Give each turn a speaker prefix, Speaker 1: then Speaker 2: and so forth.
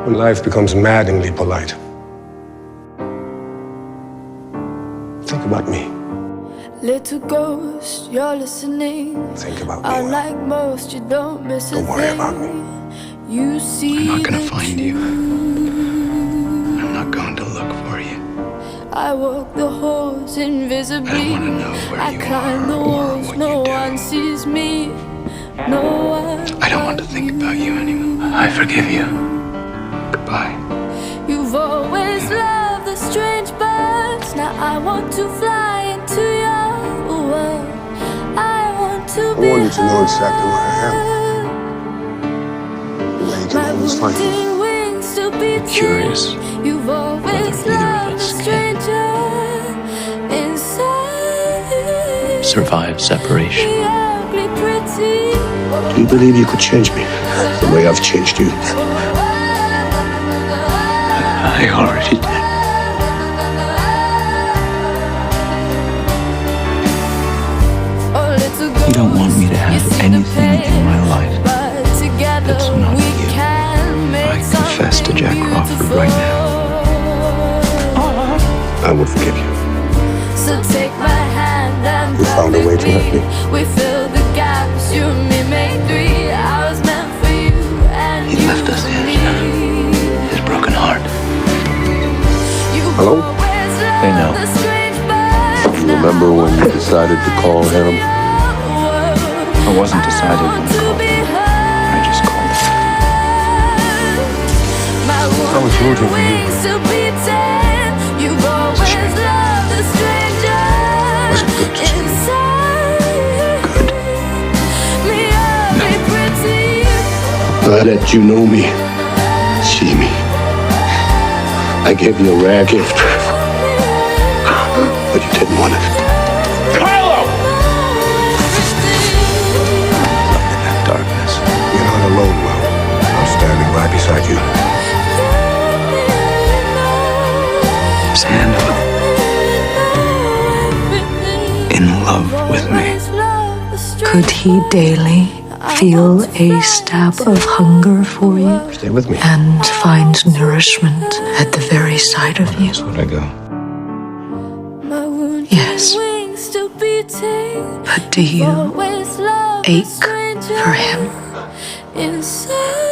Speaker 1: When life becomes maddeningly polite. Think about me.
Speaker 2: Little ghost, you're listening.
Speaker 1: Think about me.
Speaker 2: Unlike most, you don't miss a thing.
Speaker 1: Don't worry about me.
Speaker 2: You see,
Speaker 3: I'm not gonna find you. I'm not going to look for you.
Speaker 2: I walk the halls invisibly.
Speaker 3: I don't want to know where
Speaker 2: I
Speaker 3: you
Speaker 2: climb the
Speaker 3: are or
Speaker 2: walls,
Speaker 3: what
Speaker 2: no
Speaker 3: you do.
Speaker 2: one sees me. No one.
Speaker 3: I don't want to think about you anymore. I forgive you. Goodbye.
Speaker 2: You've always loved the strange birds. Now I want to fly into your world. I want to be
Speaker 1: I want you to know exactly where I am. Where you can always find me.
Speaker 2: Wings to be
Speaker 3: Curious
Speaker 2: You've always
Speaker 3: whether either of
Speaker 2: loved the
Speaker 3: us can
Speaker 2: stranger inside.
Speaker 3: survive separation.
Speaker 2: The ugly pretty.
Speaker 1: Do you believe you could change me the way I've changed you?
Speaker 3: I already did. You don't want me to have anything in my life that's not you. I confess to Jack Crawford right now.
Speaker 1: I would forgive you.
Speaker 2: So take my hand and
Speaker 1: You found a way to hurt me.
Speaker 2: We fill the gaps, you and me make three. I was meant for you and
Speaker 3: He left us his broken heart.
Speaker 1: Hello?
Speaker 3: They know.
Speaker 1: You remember when you decided to call Hannibal?
Speaker 3: I wasn't decided when I called him. I just called him.
Speaker 1: I was rooting for you. Was it good to see you?
Speaker 3: Good.
Speaker 1: Now that you know me, see me, I gave you a rare gift, but you didn't want it.
Speaker 3: Carlo! In that darkness.
Speaker 1: You're not alone, Will. I'm standing right beside you.
Speaker 3: Is Hannibal in love with me?
Speaker 4: Could he daily feel a stab of hunger for you
Speaker 1: Stay with me.
Speaker 4: and find nourishment at the very sight of you?
Speaker 3: That's where I go.
Speaker 4: Yes. But do you ache for him?
Speaker 2: Inside